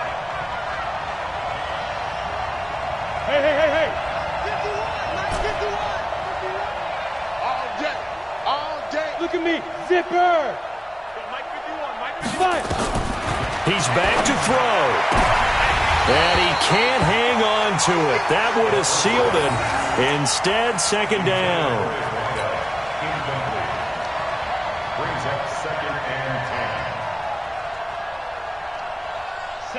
Hey. 51. All day. Look at me, zipper. Mike 51, Mike 51. He's back to throw. And he can't hang on to it. That would have sealed it. Instead, 2nd down.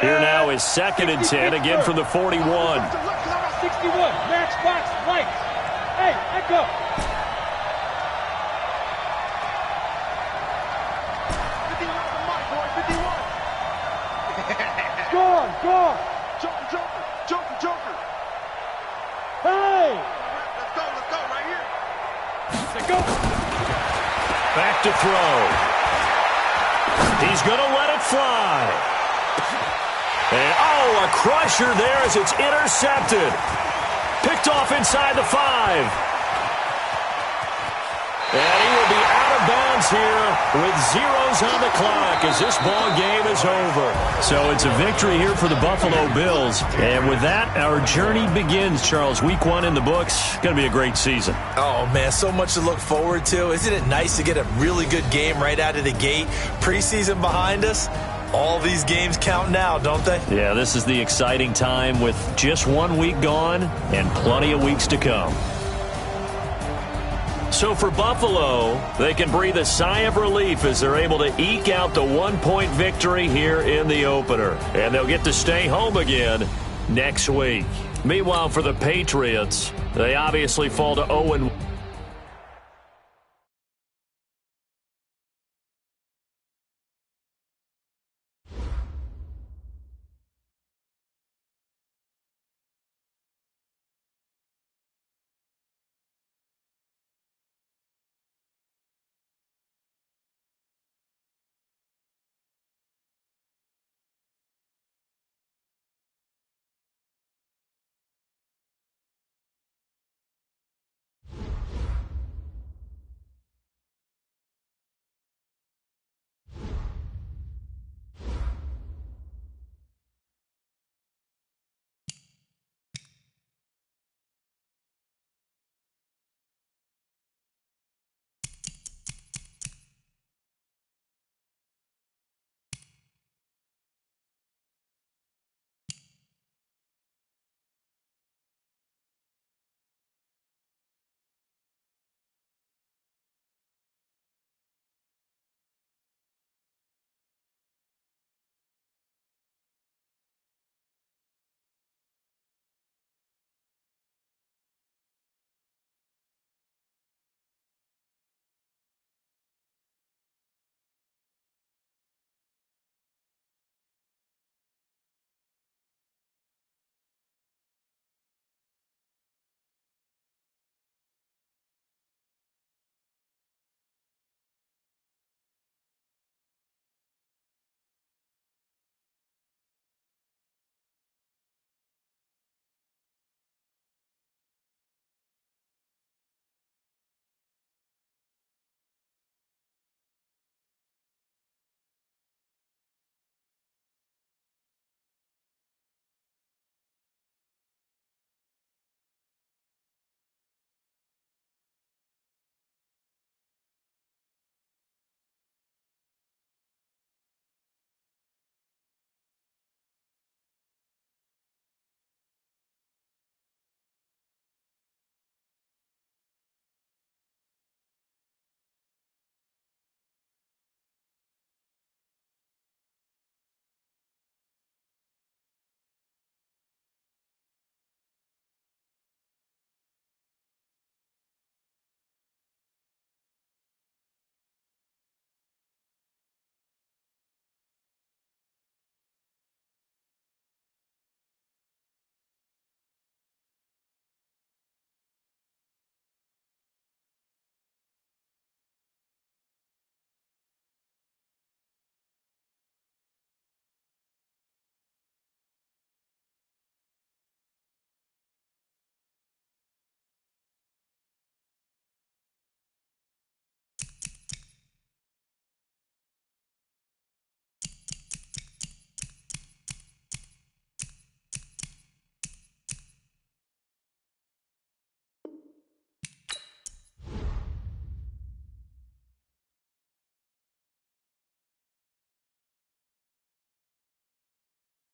Here now is 2nd and 10, again from the 41. 61, match box, right. Hey, let go. 51 on the mark, boy, 51. Score. Joker. Hey. Let's go, right here. Let's go. Back to throw. He's going to let it fly. And, a crusher there as it's intercepted. Picked off inside the 5. And he will be out of bounds here with zeros on the clock as this ball game is over. So it's a victory here for the Buffalo Bills. And with that, our journey begins, Charles. Week 1 in the books. Going to be a great season. Oh, man, so much to look forward to. Isn't it nice to get a really good game right out of the gate? Preseason behind us. All these games count now, don't they? Yeah, this is the exciting time with just 1 week gone and plenty of weeks to come. So for Buffalo, they can breathe a sigh of relief as they're able to eke out the 1-point victory here in the opener. And they'll get to stay home again next week. Meanwhile, for the Patriots, they obviously fall to 0-1.